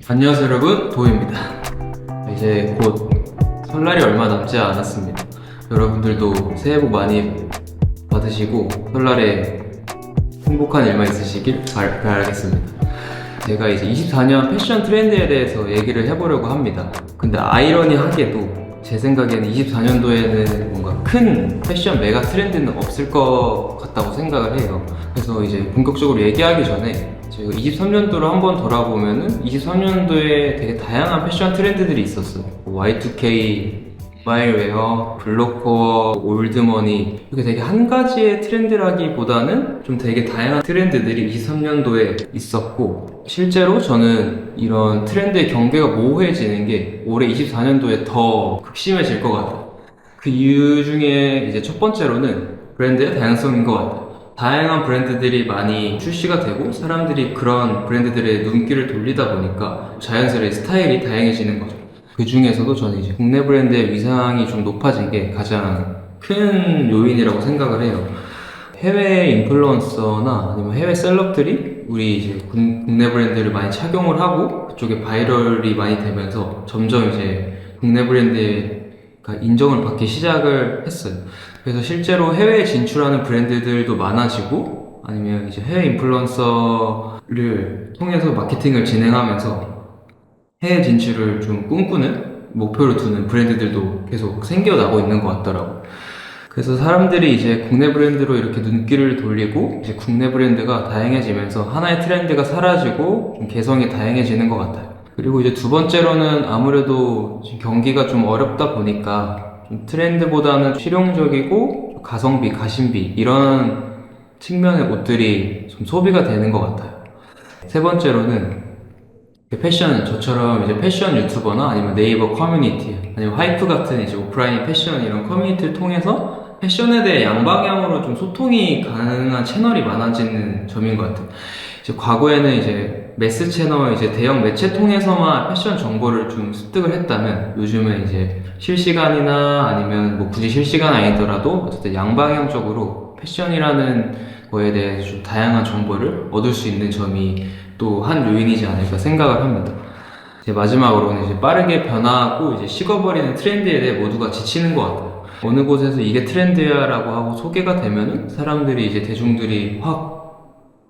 안녕하세요 여러분, 도우입니다. 이제 곧 설날이 얼마 남지 않았습니다. 여러분들도 새해 복 많이 받으시고 설날에 행복한 일만 있으시길 바라겠습니다. 제가 이제 24년 패션 트렌드에 대해서 얘기를 해보려고 합니다. 근데 아이러니하게도 제 생각에는 24년도에는 뭔가 큰 패션 메가 트렌드는 없을 것 같다고 생각을 해요. 그래서 이제 본격적으로 얘기하기 전에 제가 23년도로 한번 돌아보면은 23년도에 되게 다양한 패션 트렌드들이 있었어요. Y2K, 마일웨어, 블록코어, 올드머니 이렇게 되게 한 가지의 트렌드라기보다는 좀 되게 다양한 트렌드들이 23년도에 있었고, 실제로 저는 이런 트렌드의 경계가 모호해지는 게 올해 24년도에 더 극심해질 것 같아요. 그 이유 중에 이제 첫 번째로는 브랜드의 다양성인 것 같아요. 다양한 브랜드들이 많이 출시가 되고 사람들이 그런 브랜드들의 눈길을 돌리다 보니까 자연스레 스타일이 다양해지는 거죠. 그 중에서도 저는 이제 국내 브랜드의 위상이 좀 높아진 게 가장 큰 요인이라고 생각을 해요. 해외 인플루언서나 아니면 해외 셀럽들이 우리 이제 국내 브랜드를 많이 착용을 하고 그쪽에 바이럴이 많이 되면서 점점 이제 국내 브랜드가 인정을 받기 시작을 했어요. 그래서 실제로 해외에 진출하는 브랜드들도 많아지고, 아니면 이제 해외 인플루언서를 통해서 마케팅을 진행하면서 해외 진출을 좀 꿈꾸는 목표를 두는 브랜드들도 계속 생겨나고 있는 것 같더라고요. 그래서 사람들이 이제 국내 브랜드로 이렇게 눈길을 돌리고 이제 국내 브랜드가 다양해지면서 하나의 트렌드가 사라지고 좀 개성이 다양해지는 것 같아요. 그리고 이제 두 번째로는 아무래도 지금 경기가 좀 어렵다 보니까 좀 트렌드보다는 실용적이고 가성비, 가심비 이런 측면의 옷들이 좀 소비가 되는 것 같아요. 세 번째로는 패션, 저처럼 이제 패션 유튜버나 아니면 네이버 커뮤니티, 아니면 하이프 같은 이제 오프라인 패션 이런 커뮤니티를 통해서 패션에 대해 양방향으로 좀 소통이 가능한 채널이 많아지는 점인 것 같아요. 이제 과거에는 이제 매스 채널, 이제 대형 매체 통해서만 패션 정보를 좀 습득을 했다면 요즘은 이제 실시간이나 아니면 뭐 굳이 실시간 아니더라도 어쨌든 양방향적으로 패션이라는 거에 대해 좀 다양한 정보를 얻을 수 있는 점이 또 한 요인이지 않을까 생각을 합니다. 이제 마지막으로는 이제 빠르게 변화하고 이제 식어버리는 트렌드에 대해 모두가 지치는 것 같아요. 어느 곳에서 이게 트렌드야 라고 하고 소개가 되면은 사람들이 이제 대중들이 확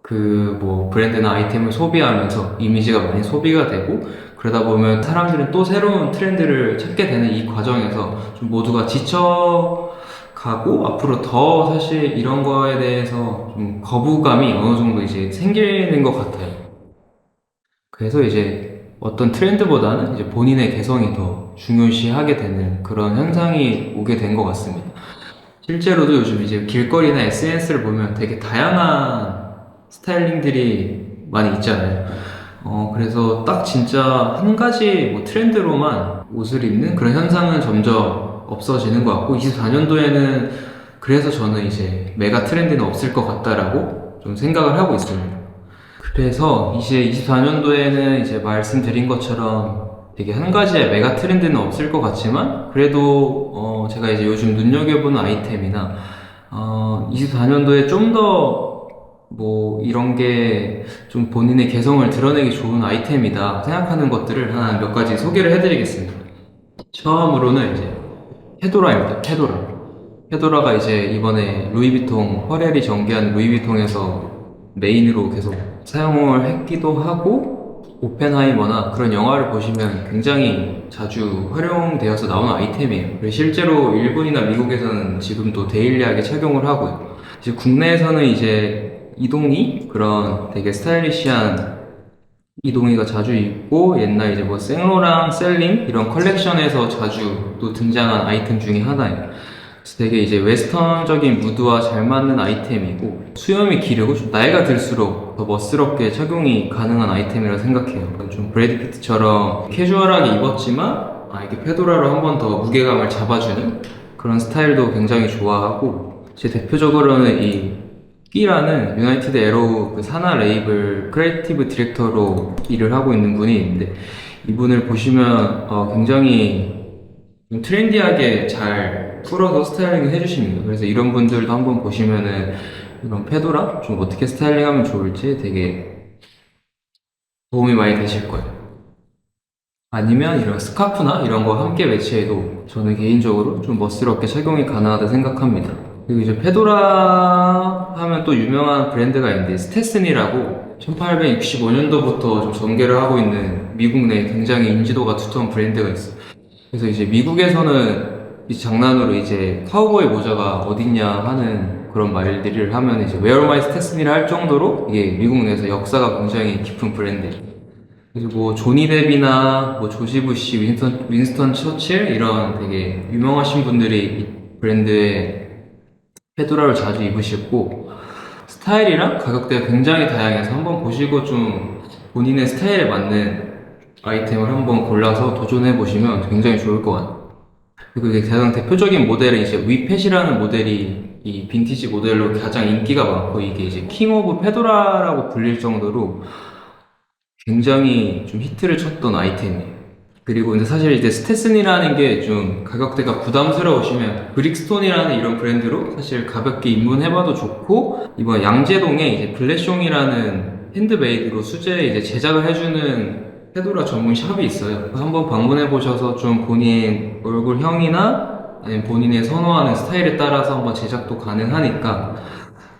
그 뭐 브랜드나 아이템을 소비하면서 이미지가 많이 소비가 되고, 그러다 보면 사람들은 또 새로운 트렌드를 찾게 되는 이 과정에서 좀 모두가 지쳐가고 앞으로 더 사실 이런 거에 대해서 좀 거부감이 어느 정도 이제 생기는 것 같아요. 그래서 이제 어떤 트렌드보다는 이제 본인의 개성이 더 중요시하게 되는 그런 현상이 오게 된 것 같습니다. 실제로도 요즘 이제 길거리나 SNS를 보면 되게 다양한 스타일링들이 많이 있잖아요. 그래서 딱 진짜 한 가지 뭐 트렌드로만 옷을 입는 그런 현상은 점점 없어지는 것 같고, 24년도에는 그래서 저는 이제 메가 트렌드는 없을 것 같다라고 좀 생각을 하고 있습니다. 그래서 이제 24년도에는 이제 말씀드린 것처럼 되게 한 가지의 메가 트렌드는 없을 것 같지만, 그래도 제가 이제 요즘 눈여겨보는 아이템이나 24년도에 좀 더 뭐 이런 게 좀 본인의 개성을 드러내기 좋은 아이템이다 생각하는 것들을 하나 몇 가지 소개를 해드리겠습니다. 처음으로는 이제 페도라입니다. 페도라. 페도라가 이제 이번에 루이비통, 허렐이 전개한 루이비통에서 메인으로 계속 사용을 했기도 하고, 오펜하이머나 그런 영화를 보시면 굉장히 자주 활용되어서 나오는 아이템이에요. 그리고 실제로 일본이나 미국에서는 지금도 데일리하게 착용을 하고요. 이제 국내에서는 이제 이동이, 그런 되게 스타일리시한 이동이가 자주 입고, 옛날 이제 뭐 생로랑 셀린 이런 컬렉션에서 자주 또 등장한 아이템 중에 하나예요. 그래서 되게 이제 웨스턴적인 무드와 잘 맞는 아이템이고, 수염이 기르고 좀 나이가 들수록 더 멋스럽게 착용이 가능한 아이템이라 생각해요. 좀 브래드 피트처럼 캐주얼하게 입었지만 이렇게 페도라로 한 번 더 무게감을 잡아주는 그런 스타일도 굉장히 좋아하고, 제 대표적으로는 이 끼라는 유나이티드 에로우 그 산하 레이블 크리에이티브 디렉터로 일을 하고 있는 분이 있는데, 이분을 보시면 굉장히 좀 트렌디하게 잘 풀어서 스타일링을 해주십니다. 그래서 이런 분들도 한번 보시면은 이런 페도라 좀 어떻게 스타일링하면 좋을지 되게 도움이 많이 되실 거예요. 아니면 이런 스카프나 이런 거 함께 매치해도 저는 개인적으로 좀 멋스럽게 착용이 가능하다 생각합니다. 그리고 이제 페도라 하면 또 유명한 브랜드가 있는데 스테슨이라고 1865년도부터 좀 전개를 하고 있는 미국 내 굉장히 인지도가 두터운 브랜드가 있어요. 그래서 이제 미국에서는 이 장난으로 이제 카우보이 모자가 어딨냐 하는 그런 말들을 하면 이제 Where my Stetson이라 할 정도로 이게 미국 내에서 역사가 굉장히 깊은 브랜드예요. 그리고 뭐 조니 뎁이나 뭐 조지 부시, 윈스턴 처칠 이런 되게 유명하신 분들이 이 브랜드의 페도라를 자주 입으셨고 스타일이랑 가격대가 굉장히 다양해서 한번 보시고 좀 본인의 스타일에 맞는 아이템을 한번 골라서 도전해 보시면 굉장히 좋을 것 같아요. 그리고 이게 가장 대표적인 모델은 이제 위펫이라는 모델이 이 빈티지 모델로 가장 인기가 많고 이게 이제 킹 오브 페도라라고 불릴 정도로 굉장히 좀 히트를 쳤던 아이템이에요. 그리고 이제 사실 이제 스테슨이라는 게 좀 가격대가 부담스러우시면 브릭스톤이라는 이런 브랜드로 사실 가볍게 입문해봐도 좋고 이번 양재동에 이제 블래숑이라는 핸드메이드로 수제 이제 제작을 해주는 페도라 전문 샵이 있어요. 한번 방문해 보셔서 좀 본인 얼굴형이나 아니면 본인의 선호하는 스타일에 따라서 한번 제작도 가능하니까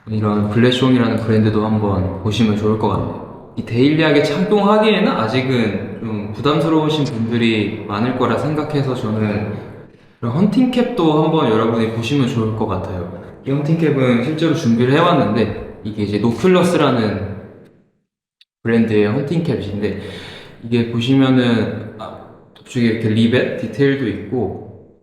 이런 블래숑이라는 브랜드도 한번 보시면 좋을 것 같네요. 이 데일리하게 착용하기에는 아직은 좀 부담스러우신 분들이 많을 거라 생각해서 저는 이런 헌팅캡도 한번 여러분이 보시면 좋을 것 같아요. 이 헌팅캡은 실제로 준비를 해왔는데 이게 이제 노클러스라는 브랜드의 헌팅캡인데 이게 보시면은 뒤쪽에 이렇게 리벳 디테일도 있고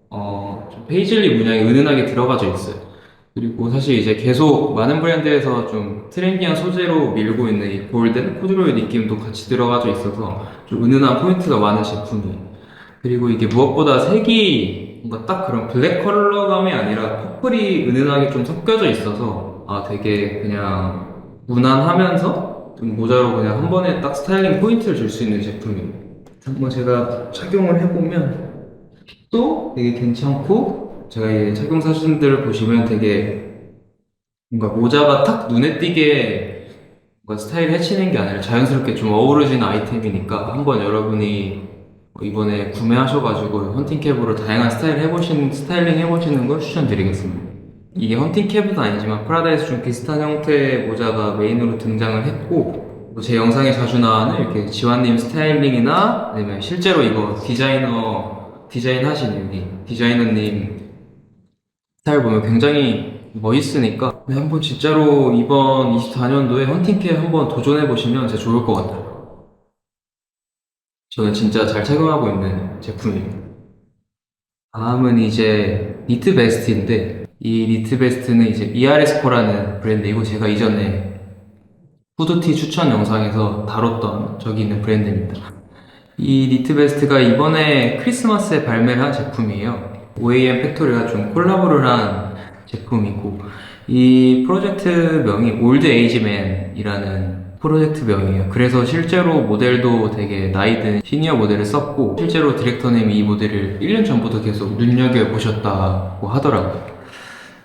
좀 페이즐리 문양이 은은하게 들어가져 있어요. 그리고 사실 이제 계속 많은 브랜드에서 좀 트렌디한 소재로 밀고 있는 이 골든 코듀로이 느낌도 같이 들어가져 있어서 좀 은은한 포인트가 많은 제품이에요. 그리고 이게 무엇보다 색이 뭔가 딱 그런 블랙 컬러감이 아니라 퍼플이 은은하게 좀 섞여져 있어서 되게 그냥 무난하면서 좀 모자로 그냥 한 번에 딱 스타일링 포인트를 줄 수 있는 제품이에요. 한번 제가 착용을 해보면 또 되게 괜찮고 제가 이 착용 사진들을 보시면 되게 뭔가 모자가 딱 눈에 띄게 뭔가 스타일 해치는 게 아니라 자연스럽게 좀 어우러지는 아이템이니까 한번 여러분이 이번에 구매하셔가지고 헌팅캡으로 다양한 스타일링 해보시는 걸 추천드리겠습니다. 이게 헌팅캡은 아니지만 프라다에서 좀 비슷한 형태의 모자가 메인으로 등장을 했고 뭐제 영상에 자주 나오는 이렇게 지환님 스타일링이나 아니면 실제로 이거 디자인하신 여기 디자이너님 스타일 보면 굉장히 멋있으니까 한번 진짜로 이번 24년도에 헌팅캡 한번 도전해 보시면 진짜 좋을 것 같아요. 저는 진짜 잘 착용하고 있는 제품입니다. 다음은 이제 니트 베스트인데 이 니트 베스트는 이제 미아레스코라는 브랜드이고 제가 이전에 후드티 추천 영상에서 다뤘던 적이 있는 브랜드입니다. 이 니트 베스트가 이번에 크리스마스에 발매를 한 제품이에요. OAM 팩토리가 좀 콜라보를 한 제품이고 이 프로젝트 명이 올드 에이지맨이라는 프로젝트 명이에요. 그래서 실제로 모델도 되게 나이든 시니어 모델을 썼고 실제로 디렉터님이 이 모델을 1년 전부터 계속 눈여겨보셨다고 하더라고요.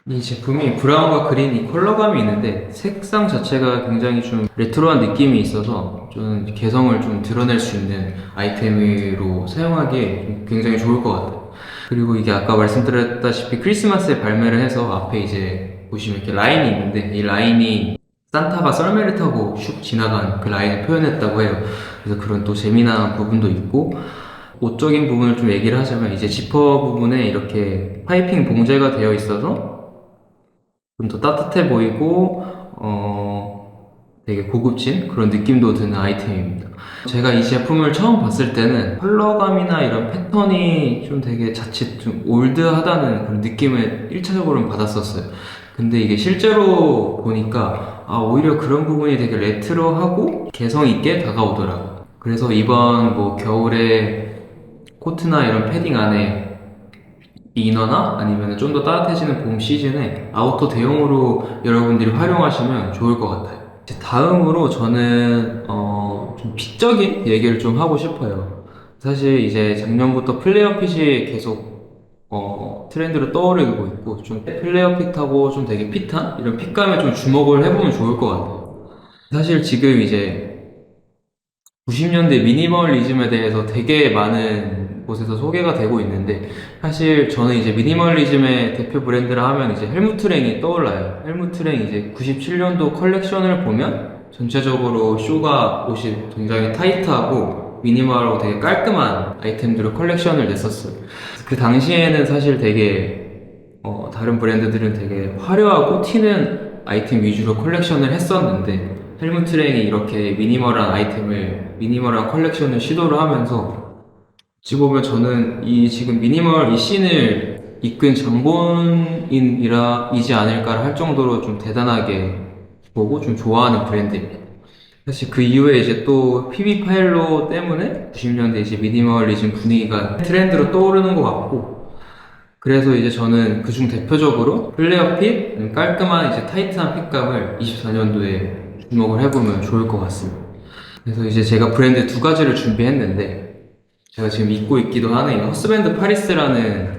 이 제품이 브라운과 그린 이 컬러감이 있는데 색상 자체가 굉장히 좀 레트로한 느낌이 있어서 좀 개성을 좀 드러낼 수 있는 아이템으로 사용하기에 좀 굉장히 좋을 것 같아요. 그리고 이게 아까 말씀드렸다시피 크리스마스에 발매를 해서 앞에 이제 보시면 이렇게 라인이 있는데 이 라인이 산타가 썰매를 타고 슉 지나간 그 라인을 표현했다고 해요. 그래서 그런 또 재미난 부분도 있고 옷적인 부분을 좀 얘기를 하자면 이제 지퍼 부분에 이렇게 파이핑 봉제가 되어 있어서 좀 더 따뜻해 보이고 되게 고급진 그런 느낌도 드는 아이템입니다. 제가 이 제품을 처음 봤을 때는 컬러감이나 이런 패턴이 좀 되게 자칫 좀 올드하다는 그런 느낌을 1차적으로는 받았었어요. 근데 이게 실제로 보니까 오히려 그런 부분이 되게 레트로하고 개성 있게 다가오더라고요. 그래서 이번 뭐 겨울에 코트나 이런 패딩 안에 이너나 아니면 좀 더 따뜻해지는 봄 시즌에 아우터 대용으로 여러분들이 활용하시면 좋을 것 같아요. 이제 다음으로 저는 좀 핏적인 얘기를 좀 하고 싶어요. 사실 이제 작년부터 플레어 핏이 계속 트렌드로 떠오르고 있고 좀 플레어 핏하고 좀 되게 핏한 이런 핏감에 좀 주목을 해보면 좋을 것 같아요. 사실 지금 이제 90년대 미니멀리즘에 대해서 되게 많은 곳에서 소개가 되고 있는데, 사실 저는 이제 미니멀리즘의 대표 브랜드라 하면 이제 헬무트 랭이 떠올라요. 헬무트 랭 이제 97년도 컬렉션을 보면 전체적으로 쇼가 옷이 굉장히 타이트하고 미니멀하고 되게 깔끔한 아이템들을 컬렉션을 냈었어요. 그 당시에는 사실 되게 다른 브랜드들은 되게 화려하고 튀는 아이템 위주로 컬렉션을 했었는데, 헬무트 랭이 이렇게 미니멀한 컬렉션을 시도를 하면서 어찌 보면 저는 이 지금 미니멀 이 씬을 이끈 장본인이지 않을까 할 정도로 좀 대단하게 보고 좀 좋아하는 브랜드입니다. 사실 그 이후에 이제 또 PB 파일로 때문에 90년대 이제 미니멀리즘 분위기가 트렌드로 떠오르는 것 같고, 그래서 이제 저는 그중 대표적으로 플레어 핏, 깔끔한 이제 타이트한 핏감을 24년도에 주목을 해보면 좋을 것 같습니다. 그래서 이제 제가 브랜드 두 가지를 준비했는데, 제가 지금 입고 있기도 하는 이 허스밴드 파리스라는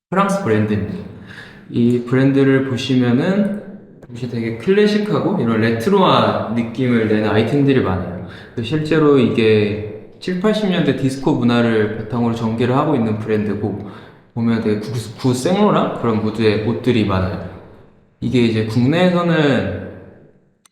프랑스 브랜드입니다. 이 브랜드를 보시면은 옷이 되게 클래식하고 이런 레트로한 느낌을 내는 아이템들이 많아요. 실제로 이게 7, 80년대 디스코 문화를 바탕으로 전개를 하고 있는 브랜드고, 보면 되게 구생로랑 그런 무드의 옷들이 많아요. 이게 이제 국내에서는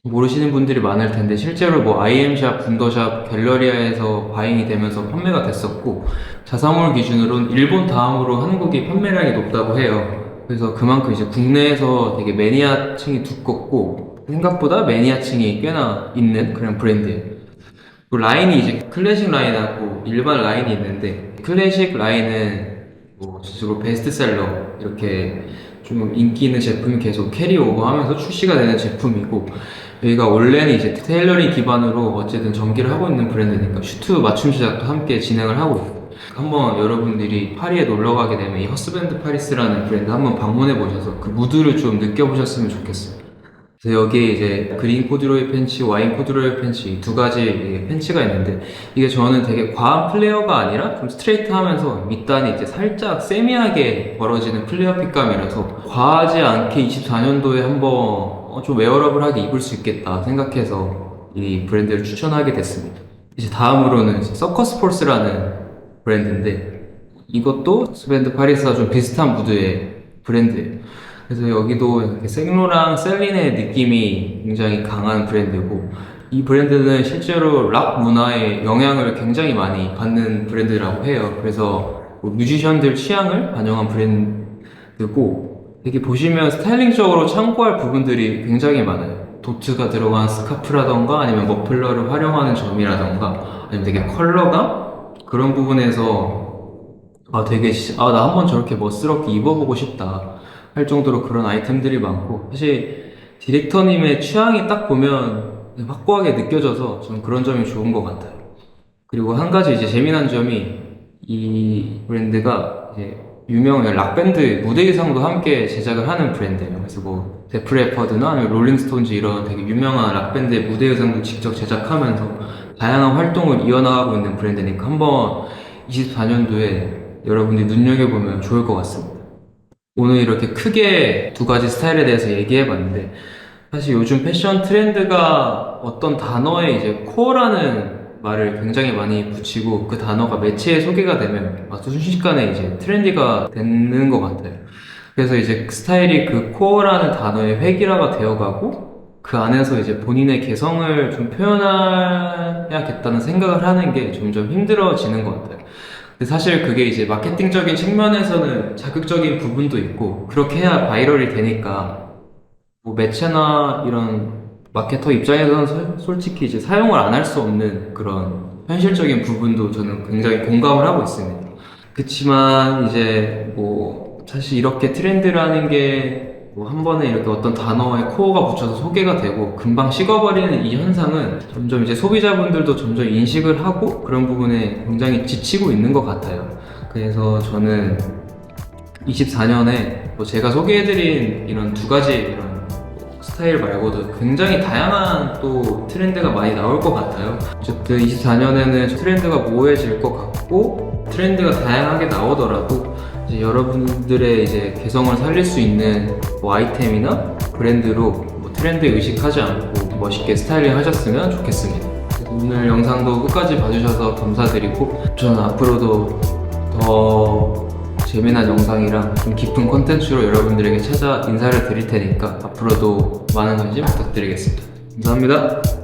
모르시는 분들이 많을 텐데, 실제로 뭐 IM샵, 분더샵, 갤러리아에서 바잉이 되면서 판매가 됐었고, 자사몰 기준으로는 일본 다음으로 한국이 판매량이 높다고 해요. 그래서 그만큼 이제 국내에서 되게 매니아층이 두껍고 생각보다 매니아층이 꽤나 있는 그런 브랜드예요. 그 라인이 이제 클래식 라인하고 일반 라인이 있는데, 클래식 라인은 뭐 전체적으로 베스트셀러 이렇게 좀 인기 있는 제품이 계속 캐리오버 하면서 출시가 되는 제품이고, 여기가 원래는 이제 테일러링 기반으로 어쨌든 전기를 하고 있는 브랜드니까 슈트 맞춤 제작도 함께 진행을 하고 있고, 한번 여러분들이 파리에 놀러 가게 되면 이 허스밴드 파리스라는 브랜드 한번 방문해 보셔서 그 무드를 좀 느껴보셨으면 좋겠어요. 그래서 여기에 이제 그린 코듀로이 팬츠, 와인 코듀로이 팬츠 이 두 가지 팬츠가 있는데, 이게 저는 되게 과한 플레어가 아니라 좀 스트레이트하면서 밑단이 이제 살짝 세미하게 벌어지는 플레어 핏감이라서 과하지 않게 24년도에 한번 좀 웨어러블하게 입을 수 있겠다 생각해서 이 브랜드를 추천하게 됐습니다. 이제 다음으로는 서커스 폴스라는 브랜드인데, 이것도 스밴드 파리스와 좀 비슷한 무드의 브랜드예요. 그래서 여기도 이렇게 생로랑 셀린의 느낌이 굉장히 강한 브랜드고, 이 브랜드는 실제로 락 문화의 영향을 굉장히 많이 받는 브랜드라고 해요. 그래서 뭐 뮤지션들 취향을 반영한 브랜드고, 되게 보시면 스타일링적으로 참고할 부분들이 굉장히 많아요. 도트가 들어간 스카프라던가 아니면 머플러를 활용하는 점이라던가 아니면 되게 컬러감? 그런 부분에서 나 한번 저렇게 멋스럽게 입어보고 싶다 할 정도로 그런 아이템들이 많고, 사실 디렉터님의 취향이 딱 보면 확고하게 느껴져서 저는 그런 점이 좋은 것 같아요. 그리고 한 가지 이제 재미난 점이, 이 브랜드가 이제 유명한 락밴드 무대 의상도 함께 제작을 하는 브랜드예요. 그래서 뭐 데프 레퍼드나 아니면 롤링스톤즈 이런 되게 유명한 락밴드의 무대 의상도 직접 제작하면서 다양한 활동을 이어나가고 있는 브랜드니까 한번 24년도에 여러분들이 눈여겨보면 좋을 것 같습니다. 오늘 이렇게 크게 두 가지 스타일에 대해서 얘기해봤는데, 사실 요즘 패션 트렌드가 어떤 단어에 이제 코어라는 말을 굉장히 많이 붙이고, 그 단어가 매체에 소개가 되면 순식간에 이제 트렌디가 되는 것 같아요. 그래서 이제 스타일이 그 코어라는 단어의 획일화가 되어가고, 그 안에서 이제 본인의 개성을 좀 표현해야겠다는 생각을 하는 게 점점 힘들어지는 것 같아요. 근데 사실 그게 이제 마케팅적인 측면에서는 자극적인 부분도 있고, 그렇게 해야 바이럴이 되니까 뭐 매체나 이런 마케터 입장에서는 솔직히 이제 사용을 안 할 수 없는 그런 현실적인 부분도 저는 굉장히 공감을 하고 있습니다. 그치만 이제 뭐 사실 이렇게 트렌드라는 게 뭐 한 번에 이렇게 어떤 단어에 코어가 붙여서 소개가 되고 금방 식어버리는 이 현상은 점점 이제 소비자분들도 점점 인식을 하고 그런 부분에 굉장히 지치고 있는 것 같아요. 그래서 저는 24년에 뭐 제가 소개해드린 이런 두 가지 이런 스타일 말고도 굉장히 다양한 또 트렌드가 많이 나올 것 같아요. 어쨌든 24년에는 트렌드가 모호해질 것 같고, 트렌드가 다양하게 나오더라도 이제 여러분들의 이제 개성을 살릴 수 있는 뭐 아이템이나 브랜드로 뭐 트렌드 의식하지 않고 멋있게 스타일링 하셨으면 좋겠습니다. 그래서 오늘 영상도 끝까지 봐주셔서 감사드리고 저는 앞으로도 더 재미난 영상이랑 좀 깊은 콘텐츠로 여러분들에게 찾아 인사를 드릴 테니까 앞으로도 많은 관심 부탁드리겠습니다. 감사합니다.